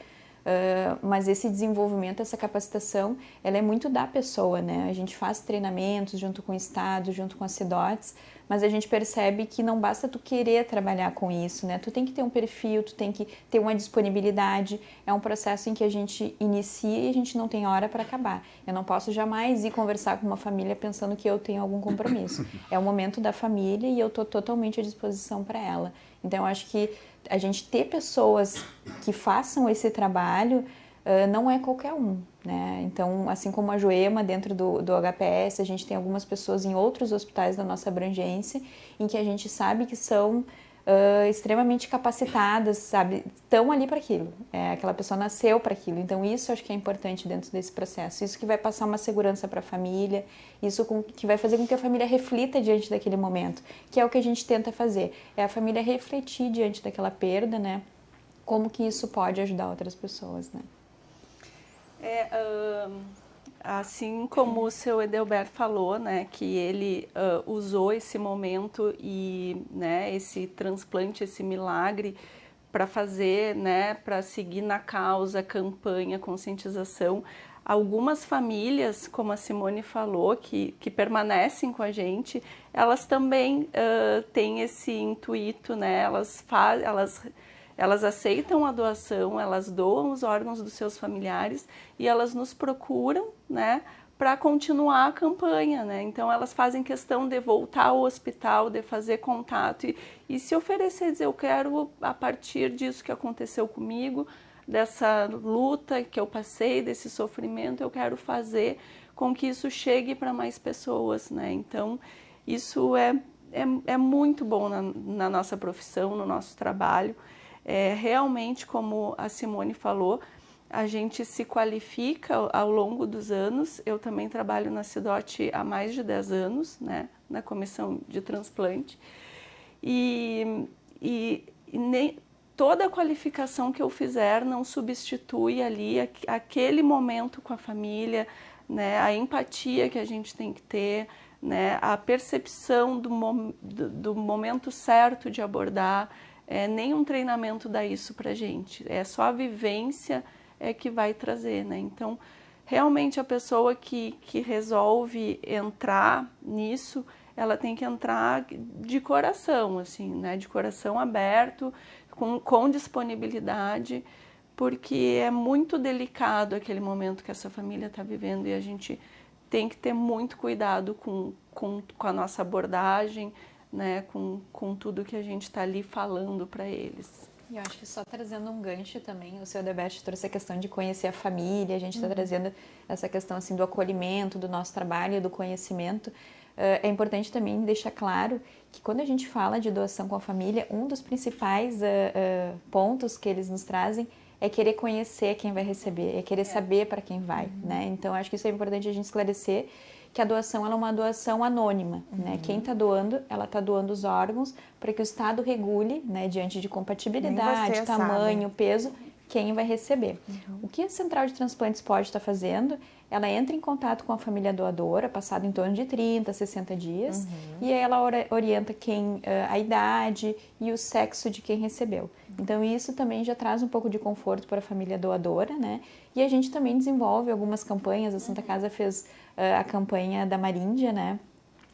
Mas esse desenvolvimento, essa capacitação, ela é muito da pessoa, né? A gente faz treinamentos junto com o Estado, junto com as CDOTs, mas a gente percebe que não basta tu querer trabalhar com isso, né? Tu tem que ter um perfil, tu tem que ter uma disponibilidade. É um processo em que a gente inicia e a gente não tem hora para acabar. Eu não posso jamais ir conversar com uma família pensando que eu tenho algum compromisso. É o momento da família e eu estou totalmente à disposição para ela. Então, eu acho que a gente ter pessoas que façam esse trabalho não é qualquer um, né? Então, assim como a Joema dentro do HPS, a gente tem algumas pessoas em outros hospitais da nossa abrangência, em que a gente sabe que são extremamente capacitadas, sabe? Estão ali para aquilo. Aquela pessoa nasceu para aquilo. Então, isso eu acho que é importante dentro desse processo. Isso que vai passar uma segurança para a família, isso que vai fazer com que a família reflita diante daquele momento, que é o que a gente tenta fazer. É a família refletir diante daquela perda, né? Como que isso pode ajudar outras pessoas, né? Assim como o seu Edelberto falou, né, que ele usou esse momento e, né, esse transplante, esse milagre para fazer, né, para seguir na causa, campanha, conscientização. Algumas famílias, como a Simone falou, que permanecem com a gente, elas também têm esse intuito, né, elas aceitam a doação, elas doam os órgãos dos seus familiares e elas nos procuram, né, para continuar a campanha, né? Então elas fazem questão de voltar ao hospital, de fazer contato e se oferecer, dizer, eu quero, a partir disso que aconteceu comigo, dessa luta que eu passei, desse sofrimento, eu quero fazer com que isso chegue para mais pessoas, né? Então isso é muito bom na nossa profissão, no nosso trabalho. Realmente, como a Simone falou, a gente se qualifica ao longo dos anos. Eu também trabalho na Cidote há mais de 10 anos, né, na comissão de transplante. E nem toda a qualificação que eu fizer não substitui ali aquele momento com a família, né, a empatia que a gente tem que ter, né, a percepção do momento certo de abordar. Nenhum treinamento dá isso pra gente, é só a vivência que vai trazer, né? Então, realmente a pessoa que resolve entrar nisso, ela tem que entrar de coração, assim, né? De coração aberto, com disponibilidade, porque é muito delicado aquele momento que essa família está vivendo e a gente tem que ter muito cuidado com a nossa abordagem, né, com tudo que a gente está ali falando para eles. E eu acho que só trazendo um gancho também, o seu Edelberto trouxe a questão de conhecer a família, a gente está trazendo essa questão assim do acolhimento, do nosso trabalho, do conhecimento. É importante também deixar claro que quando a gente fala de doação com a família, um dos principais pontos que eles nos trazem é querer conhecer quem vai receber, é querer saber para quem vai, né? Então, acho que isso é importante a gente esclarecer, que a doação ela é uma doação anônima, né? Quem está doando, ela está doando os órgãos para que o Estado regule, né, diante de compatibilidade, tamanho, peso, quem vai receber. O que a Central de Transplantes pode estar fazendo, ela entra em contato com a família doadora, passado em torno de 30, 60 dias, e aí ela orienta a idade e o sexo de quem recebeu. Então, isso também já traz um pouco de conforto para a família doadora, né? E a gente também desenvolve algumas campanhas. A Santa Casa fez a campanha da Maríndia, né?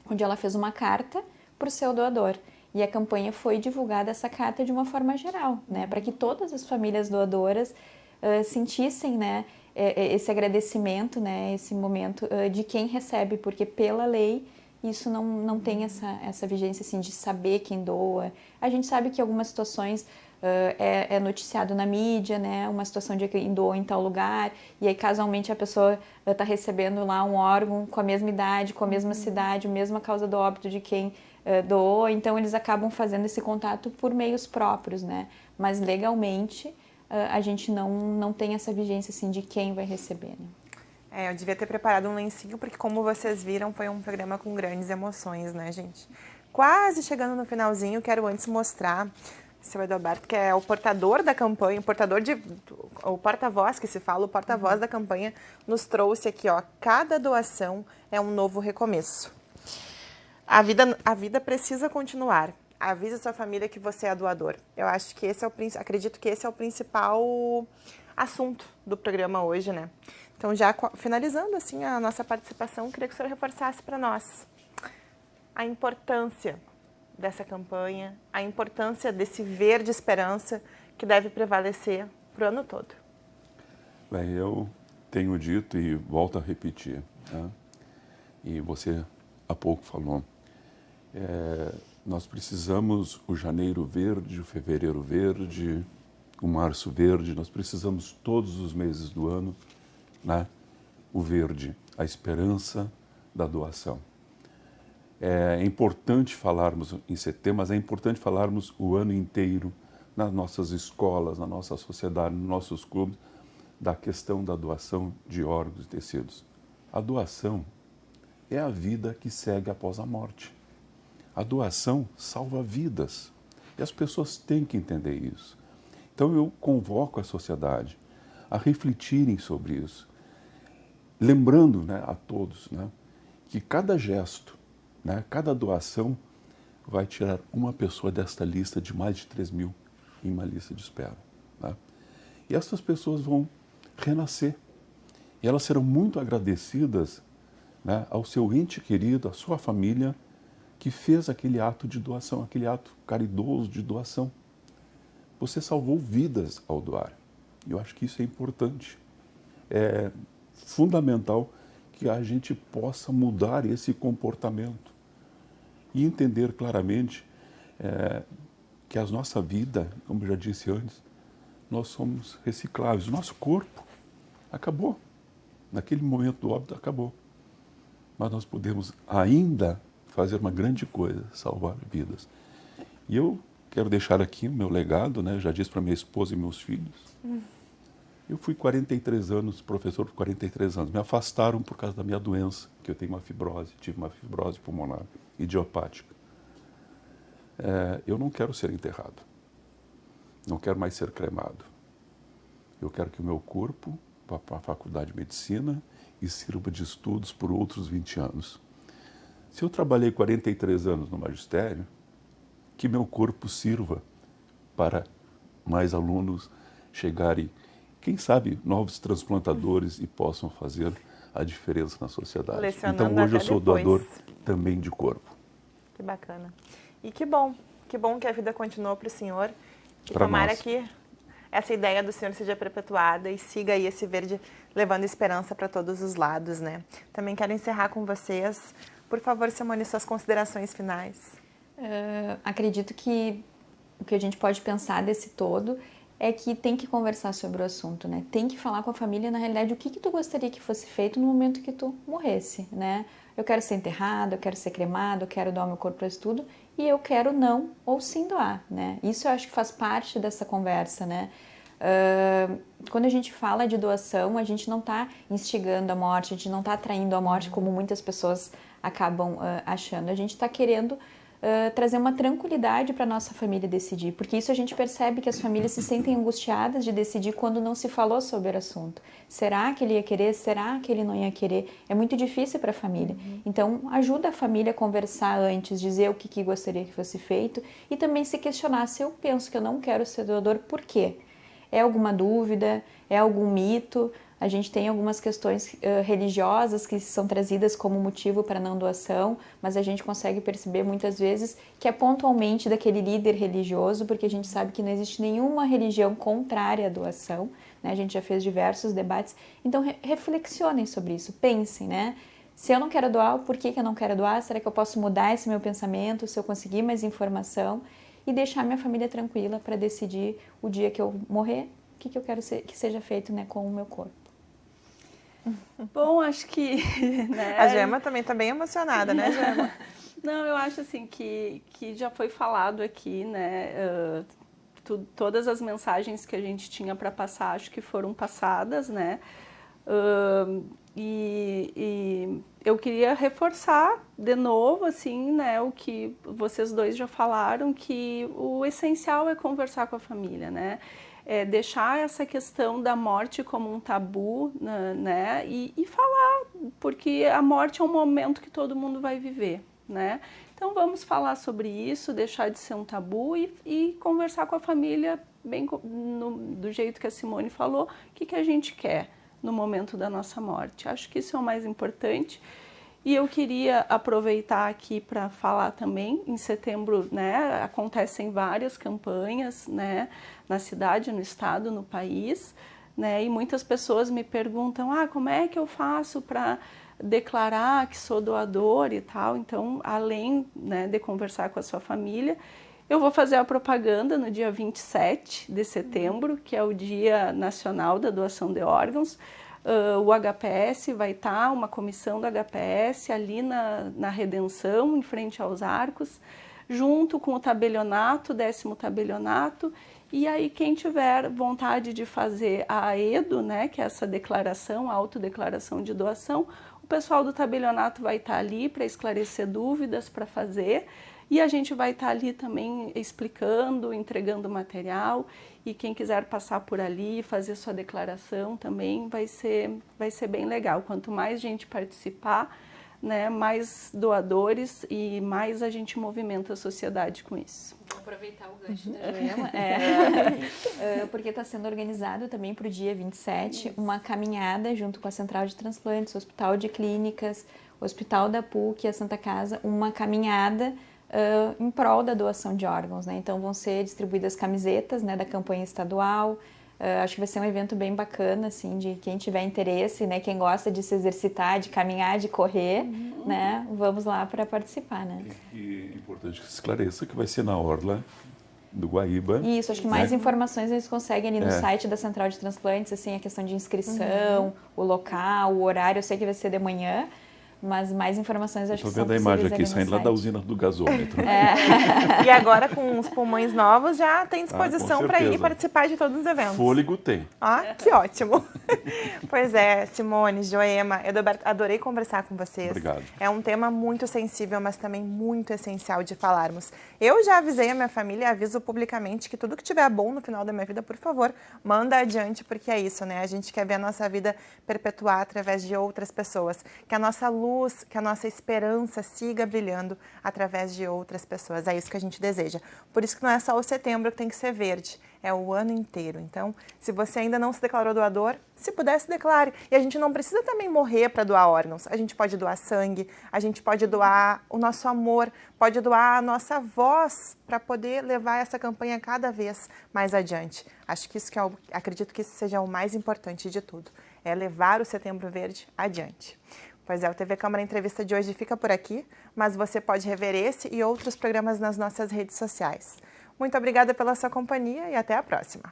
Onde ela fez uma carta para o seu doador. E a campanha foi divulgada, essa carta, de uma forma geral, né? Para que todas as famílias doadoras sentissem, né, esse agradecimento, né, esse momento de quem recebe, porque pela lei isso não tem essa vigência assim, de saber quem doa. A gente sabe que em algumas situações é noticiado na mídia, né, uma situação de quem doou em tal lugar, e aí casualmente a pessoa está recebendo lá um órgão com a mesma idade, com a mesma cidade, a mesma causa do óbito de quem doou, então eles acabam fazendo esse contato por meios próprios, né, mas legalmente a gente não tem essa vigência assim, de quem vai receber, né. Eu devia ter preparado um lencinho, porque como vocês viram, foi um programa com grandes emoções, né, gente? Quase chegando no finalzinho, quero antes mostrar seu Edelberto, que é o portador da campanha, o porta-voz que se fala, o porta-voz da campanha, nos trouxe aqui, ó, cada doação é um novo recomeço. A vida precisa continuar. Avise a sua família que você é doador. Eu acho que acredito que esse é o principal assunto do programa hoje, né? Então, já finalizando assim a nossa participação, queria que o senhor reforçasse para nós a importância dessa campanha, a importância desse verde esperança que deve prevalecer para o ano todo. Bem, eu tenho dito e volto a repetir, né? E você há pouco falou, nós precisamos o janeiro verde, o fevereiro verde, o Março Verde, nós precisamos todos os meses do ano, né? O verde, a esperança da doação. É importante falarmos em setembro, mas é importante falarmos o ano inteiro nas nossas escolas, na nossa sociedade, nos nossos clubes, da questão da doação de órgãos e tecidos. A doação é a vida que segue após a morte. A doação salva vidas e as pessoas têm que entender isso. Então eu convoco a sociedade a refletirem sobre isso, lembrando, né, a todos, né, que cada gesto, né, cada doação vai tirar uma pessoa desta lista de mais de 3.000 em uma lista de espera. Né? E essas pessoas vão renascer. E elas serão muito agradecidas, né, ao seu ente querido, à sua família, que fez aquele ato de doação, aquele ato caridoso de doação. Você salvou vidas ao doar. E eu acho que isso é importante. É fundamental que a gente possa mudar esse comportamento e entender claramente que a nossa vida, como eu já disse antes, nós somos recicláveis. O nosso corpo acabou. Naquele momento do óbito acabou. Mas nós podemos ainda fazer uma grande coisa, salvar vidas. E eu quero deixar aqui o meu legado, né? Eu já disse para minha esposa e meus filhos. Eu fui 43 anos, professor por 43 anos. Me afastaram por causa da minha doença, que eu tenho uma fibrose, tive uma fibrose pulmonar idiopática. Eu não quero ser enterrado. Não quero mais ser cremado. Eu quero que o meu corpo vá para a faculdade de medicina e sirva de estudos por outros 20 anos. Se eu trabalhei 43 anos no magistério, que meu corpo sirva para mais alunos chegarem, quem sabe, novos transplantadores e possam fazer a diferença na sociedade. Então hoje eu sou doador também de corpo. Que bacana. E que bom que a vida continuou para o senhor. E pra tomara nós. que essa ideia do senhor seja perpetuada e siga aí esse verde levando esperança para todos os lados, né? Também quero encerrar com vocês. Por favor, Simone, suas considerações finais. Acredito que o que a gente pode pensar desse todo é que tem que conversar sobre o assunto, né? Tem que falar com a família, na realidade, o que tu gostaria que fosse feito no momento que tu morresse, né? Eu quero ser enterrado, eu quero ser cremado, eu quero doar meu corpo para estudo e eu quero não ou sim doar, né? Isso eu acho que faz parte dessa conversa, né? Quando a gente fala de doação, a gente não está instigando a morte, a gente não está atraindo a morte como muitas pessoas acabam achando. A gente está querendo trazer uma tranquilidade para a nossa família decidir, porque isso a gente percebe que as famílias se sentem angustiadas de decidir quando não se falou sobre o assunto. Será que ele ia querer? Será que ele não ia querer? É muito difícil para a família. Então, ajuda a família a conversar antes, dizer o que gostaria que fosse feito e também se questionar, se eu penso que eu não quero ser doador, por quê? É alguma dúvida? É algum mito? A gente tem algumas questões religiosas que são trazidas como motivo para não doação, mas a gente consegue perceber muitas vezes que é pontualmente daquele líder religioso, porque a gente sabe que não existe nenhuma religião contrária à doação, né? A gente já fez diversos debates, então reflexionem sobre isso, pensem, né? Se eu não quero doar, por que eu não quero doar? Será que eu posso mudar esse meu pensamento, se eu conseguir mais informação e deixar minha família tranquila para decidir o dia que eu morrer, o que eu quero que seja feito, né, com o meu corpo. Bom, acho que... né? A Gema também está bem emocionada, né, Gema? Não, eu acho assim que já foi falado aqui, né? Todas as mensagens que a gente tinha para passar, acho que foram passadas, né? E eu queria reforçar de novo, assim, né, o que vocês dois já falaram, que o essencial é conversar com a família, né? Deixar essa questão da morte como um tabu, né? E falar, porque a morte é um momento que todo mundo vai viver, né? Então vamos falar sobre isso, deixar de ser um tabu e conversar com a família bem do jeito que a Simone falou, o que a gente quer no momento da nossa morte. Acho que isso é o mais importante. E eu queria aproveitar aqui para falar também, em setembro, né, acontecem várias campanhas, né, na cidade, no estado, no país, né, e muitas pessoas me perguntam, como é que eu faço para declarar que sou doador e tal. Então, além, né, de conversar com a sua família, Eu vou fazer a propaganda no dia 27 de setembro, que é o Dia Nacional da Doação de Órgãos. O HPS vai estar, uma comissão do HPS ali na Redenção, em frente aos Arcos, junto com o tabelionato, 10º tabelionato, e aí quem tiver vontade de fazer a AEDO, né, que é essa declaração, a autodeclaração de doação, o pessoal do tabelionato vai estar ali para esclarecer dúvidas, para fazer, e a gente vai estar ali também explicando, entregando material, e quem quiser passar por ali, fazer sua declaração também, vai ser bem legal. Quanto mais gente participar, né, mais doadores e mais a gente movimenta a sociedade com isso. Vou aproveitar o gancho da Joema, porque está sendo organizado também para o dia 27 uma caminhada junto com a Central de Transplantes, o Hospital de Clínicas, o Hospital da PUC e a Santa Casa, uma caminhada em prol da doação de órgãos, né? Então vão ser distribuídas camisetas, né, da campanha estadual. Acho que vai ser um evento bem bacana, assim, de quem tiver interesse, né, quem gosta de se exercitar, de caminhar, de correr, né, vamos lá para participar, né. E é importante que se esclareça que vai ser na Orla do Guaíba. Isso, acho que mais informações eles conseguem ali no site da Central de Transplantes, assim, a questão de inscrição, o local, o horário, eu sei que vai ser de manhã, mas mais informações acho que são possíveis. Estou vendo a imagem aqui, saindo lá da usina do gasômetro. E agora, com os pulmões novos, já tem disposição para ir participar de todos os eventos. Fôlego tem. Ah, que ótimo. Pois é, Simone, Joema, Edoberto, adorei conversar com vocês. Obrigado. É um tema muito sensível, mas também muito essencial de falarmos. Eu já avisei a minha família e aviso publicamente que tudo que tiver bom no final da minha vida, por favor, manda adiante, porque é isso, né? A gente quer ver a nossa vida perpetuar através de outras pessoas. Que a nossa luz, que a nossa esperança siga brilhando através de outras pessoas. É isso que a gente deseja. Por isso que não é só o setembro que tem que ser verde, é o ano inteiro. Então, se você ainda não se declarou doador, se puder, se declare. E a gente não precisa também morrer para doar órgãos. A gente pode doar sangue, a gente pode doar o nosso amor, pode doar a nossa voz para poder levar essa campanha cada vez mais adiante. Acho que isso acredito que isso seja o mais importante de tudo, é levar o Setembro Verde adiante. Pois é, o TV Câmara Entrevista de hoje fica por aqui, mas você pode rever esse e outros programas nas nossas redes sociais. Muito obrigada pela sua companhia e até a próxima.